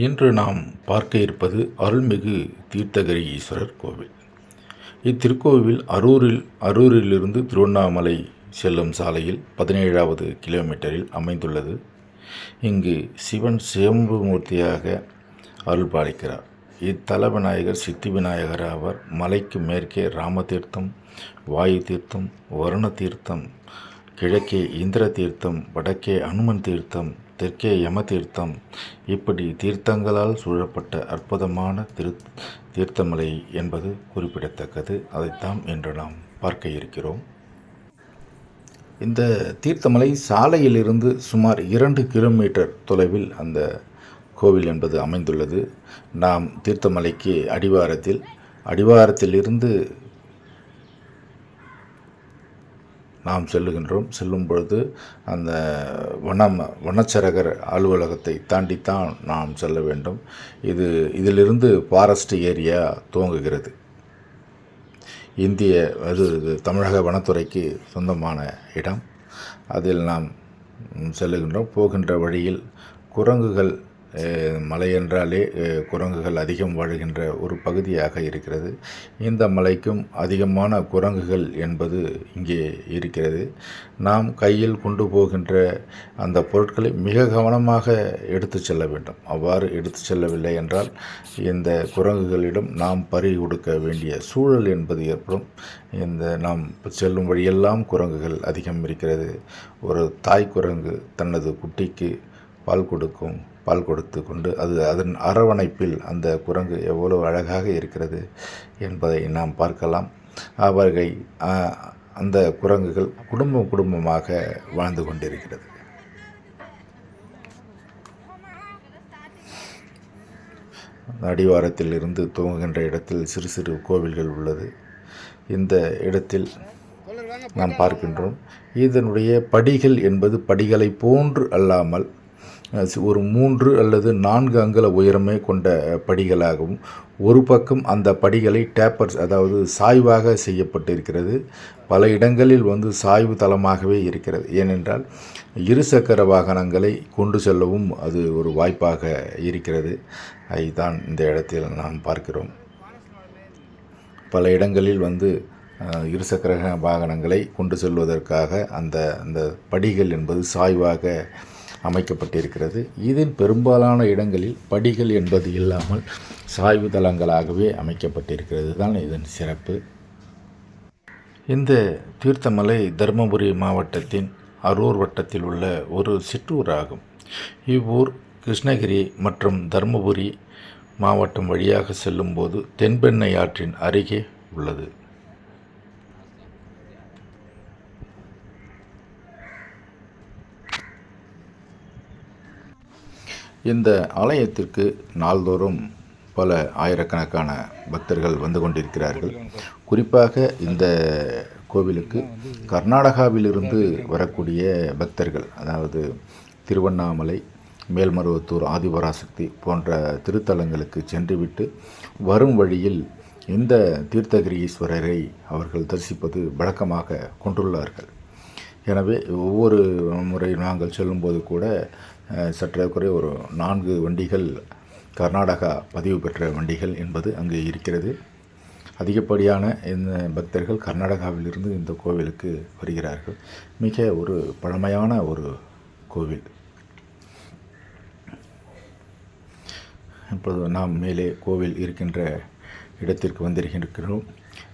இன்று நாம் பார்க்க இருப்பது அருள்மிகு தீர்த்தகிரி ஈஸ்வரர் கோவில். இத்திருக்கோவில் அரூரிலிருந்து திருவண்ணாமலை செல்லும் சாலையில் 17வது கிலோமீட்டரில் அமைந்துள்ளது. இங்கு சிவன் சிவம்புமூர்த்தியாக அருள் பாலிக்கிறார். இத்தல விநாயகர் சித்தி விநாயகர் ஆவார். மலைக்கு மேற்கே ராமதீர்த்தம், வாயு தீர்த்தம், வருண தீர்த்தம், கிழக்கே இந்திர தீர்த்தம், வடக்கே அனுமன் தீர்த்தம், தெற்கே யம தீர்த்தம், இப்படி தீர்த்தங்களால் சூழப்பட்ட அற்புதமான தீர்த்தமலை என்பது குறிப்பிடத்தக்கது. அதைத்தான் இன்று நாம் பார்க்க இருக்கிறோம். இந்த தீர்த்தமலை சாலையிலிருந்து சுமார் 2 கிலோமீட்டர் தொலைவில் அந்த கோவில் என்பது அமைந்துள்ளது. நாம் தீர்த்தமலைக்கு அடிவாரத்திலிருந்து நாம் செல்லும் பொழுது அந்த வனச்சரகர் அலுவலகத்தை தாண்டித்தான் நாம் செல்ல வேண்டும். இதிலிருந்து ஃபாரஸ்ட் ஏரியா துவங்குகிறது. தமிழக வனத்துறைக்கு சொந்தமான இடம். அதில் நாம் செல்லுகின்றோம். போகின்ற வழியில் குரங்குகள், மலை என்றாலே குரங்குகள் அதிகம் வாழுகின்ற ஒரு பகுதியாக இருக்கிறது. இந்த மலைக்கும் அதிகமான குரங்குகள் என்பது இங்கே இருக்கிறது. நாம் கையில் கொண்டு போகின்ற அந்த பொருட்களை மிக கவனமாக எடுத்து செல்ல வேண்டும். அவ்வாறு எடுத்து செல்லவில்லை என்றால் இந்த குரங்குகளிடம் நாம் பறி கொடுக்க வேண்டிய சூழல் என்பது ஏற்படும். நாம் செல்லும் வழியெல்லாம் குரங்குகள் அதிகம் இருக்கிறது. ஒரு தாய் குரங்கு தனது குட்டிக்கு பால் கொடுத்து கொண்டு அதன் அரவணைப்பில் அந்த குரங்கு எவ்வளவு அழகாக இருக்கிறது என்பதை நாம் பார்க்கலாம். அந்த குரங்குகள் குடும்பமாக வாழ்ந்து கொண்டிருக்கிறது. அடிவாரத்தில் இருந்து துவங்குகின்ற இடத்தில் சிறு சிறு கோவில்கள் உள்ளது. இந்த இடத்தில் நாம் பார்க்கின்றோம். இதனுடைய படிகள் என்பது படிகளை போன்று அல்லாமல் ஒரு 3 அல்லது 4 அங்குல உயரமே கொண்ட படிகளாகவும், ஒரு பக்கம் அந்த படிகளை டேப்பர்ஸ், அதாவது சாய்வாக செய்யப்பட்டிருக்கிறது. பல இடங்களில் சாய்வு தளமாகவே இருக்கிறது. ஏனென்றால் இருசக்கர வாகனங்களை கொண்டு செல்லவும் அது ஒரு வாய்ப்பாக இருக்கிறது. அதுதான் இந்த இடத்தில் நாம் பார்க்கிறோம். பல இடங்களில் இருசக்கர வாகனங்களை கொண்டு செல்வதற்காக அந்த படிகள் என்பது சாய்வாக அமைக்கப்பட்டிருக்கிறது. இதன் பெரும்பாலான இடங்களில் படிகள் என்பது இல்லாமல் சாய்வு தளங்களாகவே அமைக்கப்பட்டிருக்கிறது தான் இதன் சிறப்பு. இந்த தீர்த்தமலை தருமபுரி மாவட்டத்தின் அரூர் வட்டத்தில் உள்ள ஒரு சிற்றூர் ஆகும். இவ்வூர் கிருஷ்ணகிரி மற்றும் தருமபுரி மாவட்டம் வழியாக செல்லும்போது தென்பெண்ணை ஆற்றின் அருகே உள்ளது. இந்த ஆலயத்திற்கு நாள்தோறும் பல ஆயிரக்கணக்கான பக்தர்கள் வந்து கொண்டிருக்கிறார்கள். குறிப்பாக இந்த கோவிலுக்கு கர்நாடகாவிலிருந்து வரக்கூடிய பக்தர்கள், அதாவது திருவண்ணாமலை, மேல்மருவத்தூர், ஆதிபராசக்தி போன்ற திருத்தலங்களுக்கு சென்றுவிட்டு வரும் வழியில் இந்த தீர்த்தகிரி ஈஸ்வரரை அவர்கள் தரிசிப்பது வழக்கமாக கொண்டுள்ளார்கள். எனவே ஒவ்வொரு முறை நாங்கள் செல்லும்போது கூட சற்றேக்குறை ஒரு 4 வண்டிகள், கர்நாடகா பதிவு பெற்ற வண்டிகள் என்பது அங்கு இருக்கிறது. அதிகப்படியான இந்த பக்தர்கள் கர்நாடகாவிலிருந்து இந்த கோவிலுக்கு வருகிறார்கள். மிக ஒரு பழமையான ஒரு கோவில். இப்போது நாம் மேலே கோவில் இருக்கின்ற இடத்திற்கு வந்திருக்கிறோம்.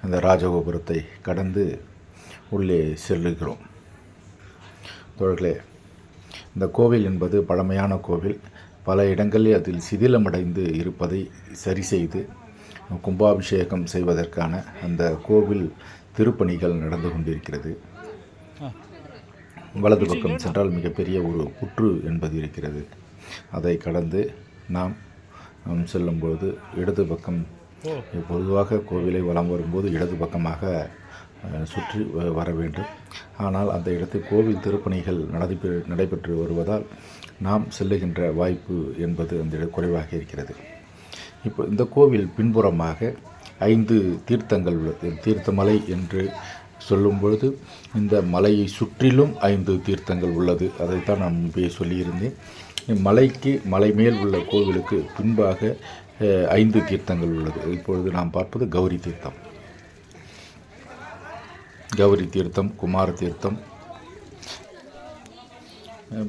அந்த ராஜகோபுரத்தை கடந்து உள்ளே செல்லுகிறோம். தோழர்களே, இந்த கோவில் என்பது பழமையான கோவில். பல இடங்களில் அதில் சிதிலமடைந்து இருப்பதை சரி செய்து கும்பாபிஷேகம் செய்வதற்கான அந்த கோவில் திருப்பணிகள் நடந்து கொண்டிருக்கிறது. வலது பக்கம் சென்றால் மிகப்பெரிய ஒரு புற்று என்பது இருக்கிறது. அதை கடந்து நாம் செல்லும்போது இடது பக்கம், பொதுவாக கோவிலை வலம் வரும்போது இடது பக்கமாக சுற்றி வர வேண்டும். ஆனால் அந்த இடத்தில் கோவில் திருப்பணிகள் நடைபெற்று வருவதால் நாம் செல்லுகின்ற வாய்ப்பு என்பது அந்த குறைவாக இருக்கிறது. இப்போ இந்த கோவில் பின்புறமாக 5 தீர்த்தங்கள் உள்ளது. தீர்த்தமலை என்று சொல்லும் பொழுது இந்த மலையை சுற்றிலும் 5 தீர்த்தங்கள் உள்ளது. அதைத்தான் நான் முன்பே சொல்லியிருந்தேன். மலை மேல் உள்ள கோவிலுக்கு பின்பாக 5 தீர்த்தங்கள் உள்ளது. இப்பொழுது நாம் பார்ப்பது கௌரி தீர்த்தம். கௌரி தீர்த்தம், குமார தீர்த்தம்.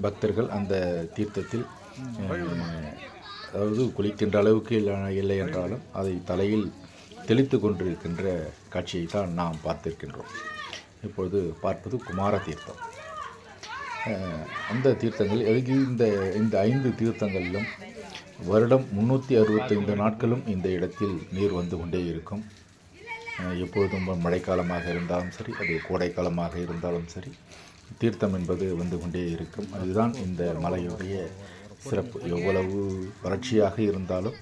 பக்தர்கள் அந்த தீர்த்தத்தில் அதாவது குளிக்கின்ற அளவுக்கு இல்லை என்றாலும் அதை தலையில் தெளித்து கொண்டிருக்கின்ற காட்சியை தான் நாம் பார்த்திருக்கின்றோம். இப்பொழுது பார்ப்பது குமார தீர்த்தம். அந்த தீர்த்தங்கள் இந்த 5 தீர்த்தங்களிலும் வருடம் 365 நாட்களும் இந்த இடத்தில் நீர் வந்து கொண்டே இருக்கும். எப்பொழுதும் மழைக்காலமாக இருந்தாலும் சரி, அது கோடைக்காலமாக இருந்தாலும் சரி, தீர்த்தம் என்பது வந்து கொண்டே இருக்கும். அதுதான் இந்த மலையுடைய சிறப்பு. எவ்வளவு வறட்சியாக இருந்தாலும்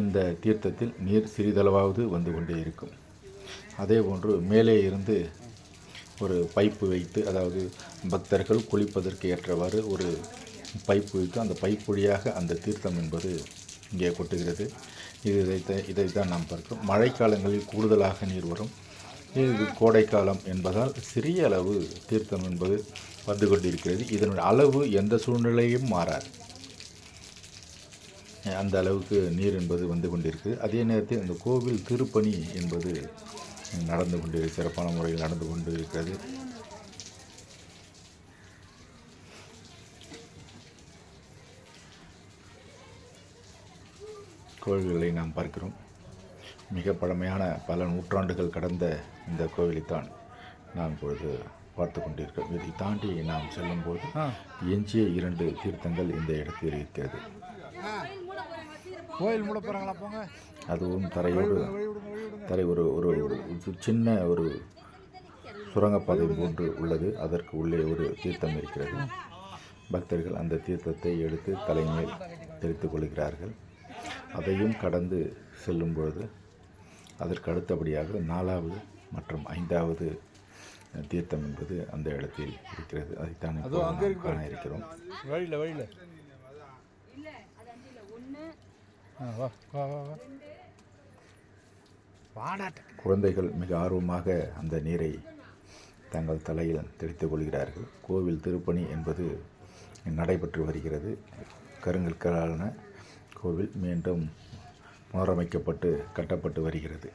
இந்த தீர்த்தத்தில் நீர் சிறிதளவாவது வந்து கொண்டே இருக்கும். அதே போன்று மேலே இருந்து ஒரு பைப்பு வைத்து, அதாவது பக்தர்கள் குளிப்பதற்கு ஏற்றவாறு ஒரு பைப்பு வைத்து அந்த பைப் வழியாக அந்த தீர்த்தம் என்பது இங்கே கொட்டுகிறது. இதைத்தான் நாம் பார்க்கிறோம். மழைக்காலங்களில் கூடுதலாக நீர் வரும். இது கோடைக்காலம் என்பதால் சிறிய அளவு தீர்த்தம் என்பது வந்து கொண்டிருக்கிறது. இதனுடைய அளவு எந்த சூழ்நிலையும் மாறாது. அந்த அளவுக்கு நீர் என்பது வந்து கொண்டிருக்கு. அதே நேரத்தில் இந்த கோவில் திருப்பணி என்பது நடந்து கொண்டு சிறப்பான முறையில் நடந்து கொண்டு இருக்கிறது. கோவில்களை நாம் பார்க்கிறோம். மிக பழமையான பல நூற்றாண்டுகள் கடந்த இந்த கோவிலைத்தான் நாம் இப்பொழுது பார்த்து கொண்டிருக்கிறோம். இதை தாண்டி நாம் செல்லும்போது எஞ்சிய 2 தீர்த்தங்கள் இந்த இடத்தில் இருக்கிறது. கோயில் மூட போகிறாங்களா? போங்க. அதுவும் தரை ஒரு சின்ன ஒரு சுரங்கப்பாதை போன்று உள்ளது. அதற்கு உள்ளே ஒரு தீர்த்தம் இருக்கிறது. பக்தர்கள் அந்த தீர்த்தத்தை எடுத்து தலைமேல் தெரித்துக் கொள்கிறார்கள். அதையும் கடந்து செல்லும் பொழுது அதற்கு அடுத்தபடியாக 4வது மற்றும் 5வது தீர்த்தம் என்பது அந்த இடத்தில் இருக்கிறது. அதைத்தான் காண இருக்கிறோம். வழியில் குழந்தைகள் மிக ஆர்வமாக அந்த நீரை தங்கள் தலையில் தெளித்துக் கொள்கிறார்கள். கோவில் திருப்பணி என்பது நடைபெற்று வருகிறது. கருங்கற்களான கோவில் மீண்டும் புனரமைக்கப்பட்டு கட்டப்பட்டு வருகிறது.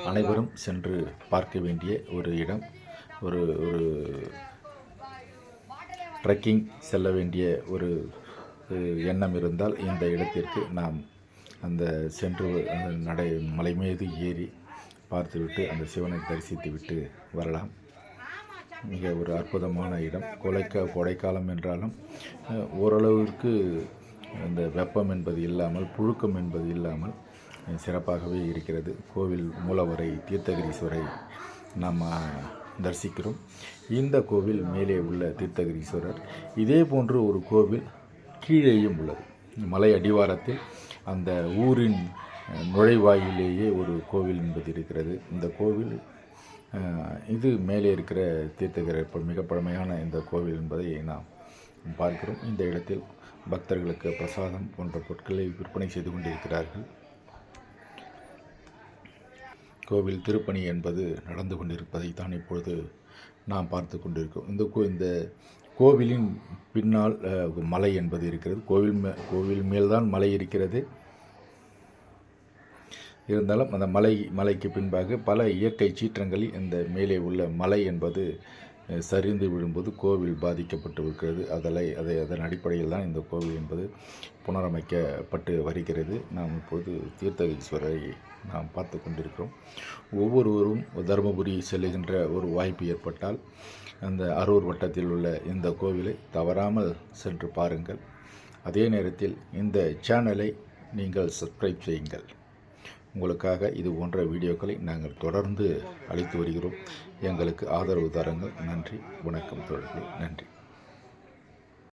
அனைவரும் சென்று பார்க்க வேண்டிய ஒரு இடம். ஒரு ட்ரெக்கிங் செல்ல வேண்டிய ஒரு எண்ணம் இருந்தால் இந்த இடத்திற்கு நாம் அந்த சென்று அந்த மலை மீது ஏறி பார்த்துவிட்டு அந்த சிவனை தரிசித்து விட்டு வரலாம். மிக ஒரு அற்புதமான இடம். கோடைக்காலம் என்றாலும் ஓரளவிற்கு இந்த வெப்பம் என்பது இல்லாமல், புழுக்கம் என்பது இல்லாமல் சிறப்பாகவே இருக்கிறது. கோவில் மூலவரை தீர்த்தகிரீஸ்வரை நாம் தரிசிக்கிறோம். இந்த கோவில் மேலே உள்ள தீர்த்தகிரீஸ்வரர். இதே போன்று ஒரு கோவில் கீழேயும் உள்ளது. மலை அடிவாரத்தில் அந்த ஊரின் நுழைவாயிலேயே ஒரு கோவில் என்பது இருக்கிறது. இந்த கோவில் இது மேலே இருக்கிற தீர்த்தகிரர் மிக பழமையான இந்த கோவில் என்பதை நாம் பார்க்கிறோம். இந்த இடத்தில் பக்தர்களுக்கு பிரசாதம் போன்ற பொருட்களை விற்பனை செய்து கொண்டிருக்கிறார்கள். கோவில் திருப்பணி என்பது நடந்து கொண்டிருப்பதை தான் இப்பொழுது நாம் பார்த்து கொண்டிருக்கிறோம். இந்த கோவிலின் பின்னால் மலை என்பது இருக்கிறது. கோவில் மேல்தான் மலை இருக்கிறது. இருந்தாலும் அந்த மலைக்கு பின்பாக பல இயற்கை சீற்றங்களில் இந்த மேலே உள்ள மலை என்பது சரிந்து விழும்போது கோவில் பாதிக்கப்பட்டு இருக்கிறது. அதன் அடிப்படையில் தான் இந்த கோவில் என்பது புனரமைக்கப்பட்டு வருகிறது. நாம் இப்போது தீர்த்தகிரீஸ்வரரை நாம் பார்த்து கொண்டிருக்கிறோம். ஒவ்வொருவரும் தருமபுரி செல்லுகின்ற ஒரு வாய்ப்பு ஏற்பட்டால் அந்த அரூர் வட்டத்தில் உள்ள இந்த கோவிலை தவறாமல் சென்று பாருங்கள். அதே நேரத்தில் இந்த சேனலை நீங்கள் சப்ஸ்கிரைப் செய்யுங்கள். உங்களுக்காக இது போன்ற வீடியோக்களை நாங்கள் தொடர்ந்து அளித்து வருகிறோம். எங்களுக்கு ஆதரவு தாருங்கள். நன்றி. வணக்கம் தோழர்களே. நன்றி.